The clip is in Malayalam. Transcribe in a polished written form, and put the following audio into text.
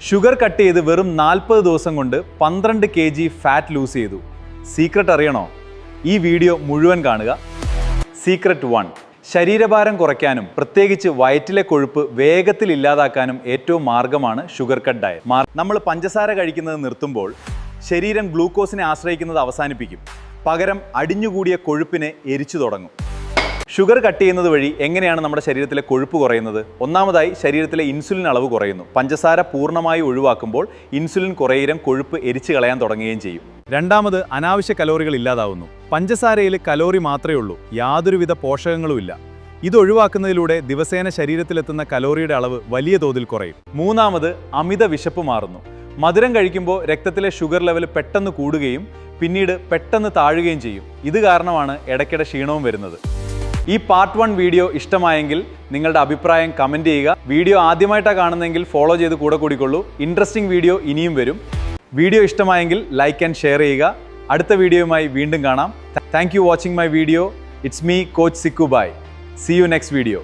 ഷുഗർ കട്ട് ചെയ്ത് വെറും 40 ദിവസം കൊണ്ട് 12 kg ഫാറ്റ് ലൂസ് ചെയ്തു. സീക്രട്ട് അറിയണോ? ഈ വീഡിയോ മുഴുവൻ കാണുക. സീക്രട്ട് 1. ശരീരഭാരം കുറയ്ക്കാനും പ്രത്യേകിച്ച് വയറ്റിലെ കൊഴുപ്പ് വേഗത്തിൽ ഇല്ലാതാക്കാനും ഏറ്റവും മാർഗമാണ് ഷുഗർ കട്ട് ഡയറ്റ്. നമ്മൾ പഞ്ചസാര കഴിക്കുന്നത് നിർത്തുമ്പോൾ ശരീരം ഗ്ലൂക്കോസിനെ ആശ്രയിക്കുന്നത് അവസാനിപ്പിക്കും. പകരം അടിഞ്ഞുകൂടിയ കൊഴുപ്പിനെ എരിച്ചു തുടങ്ങും. ഷുഗർ കട്ട് ചെയ്യുന്നത് വഴി എങ്ങനെയാണ് നമ്മുടെ ശരീരത്തിലെ കൊഴുപ്പ് കുറയുന്നത്? ഒന്നാമതായി ശരീരത്തിലെ ഇൻസുലിൻ അളവ് കുറയുന്നു. പഞ്ചസാര പൂർണ്ണമായി ഒഴിവാക്കുമ്പോൾ ഇൻസുലിൻ കുറയുകയും കൊഴുപ്പ് എരിച്ചു കളയാൻ തുടങ്ങുകയും ചെയ്യും. രണ്ടാമത്, അനാവശ്യ കലോറികൾ ഇല്ലാതാവുന്നു. പഞ്ചസാരയിൽ കലോറി മാത്രമേ ഉള്ളൂ, യാതൊരുവിധ പോഷകങ്ങളുമില്ല. ഇത് ഒഴിവാക്കുന്നതിലൂടെ ദിവസേന ശരീരത്തിലെത്തുന്ന കലോറിയുടെ അളവ് വലിയ തോതിൽ കുറയും. മൂന്നാമത്, അമിത വിശപ്പ് മാറുന്നു. മധുരം കഴിക്കുമ്പോൾ രക്തത്തിലെ ഷുഗർ ലെവൽ പെട്ടെന്ന് കൂടുകയും പിന്നീട് പെട്ടെന്ന് താഴുകയും ചെയ്യും. ഇത് കാരണമാണ് ഇടയ്ക്കിടെ ക്ഷീണവും വരുന്നത്. ഈ പാർട്ട് 1 വീഡിയോ ഇഷ്ടമായെങ്കിൽ നിങ്ങളുടെ അഭിപ്രായം കമൻറ്റ് ചെയ്യുക. വീഡിയോ ആദ്യമായിട്ടാണ് കാണുന്നതെങ്കിൽ ഫോളോ ചെയ്ത് കൂടെ കൂടിക്കൊള്ളൂ. ഇൻട്രസ്റ്റിംഗ് വീഡിയോ ഇനിയും വരും. വീഡിയോ ഇഷ്ടമായെങ്കിൽ ലൈക്ക് ആൻഡ് ഷെയർ ചെയ്യുക. അടുത്ത വീഡിയോയുമായി വീണ്ടും കാണാം. Thank you watching my video. It's me coach Sikku. Bye. See you next video.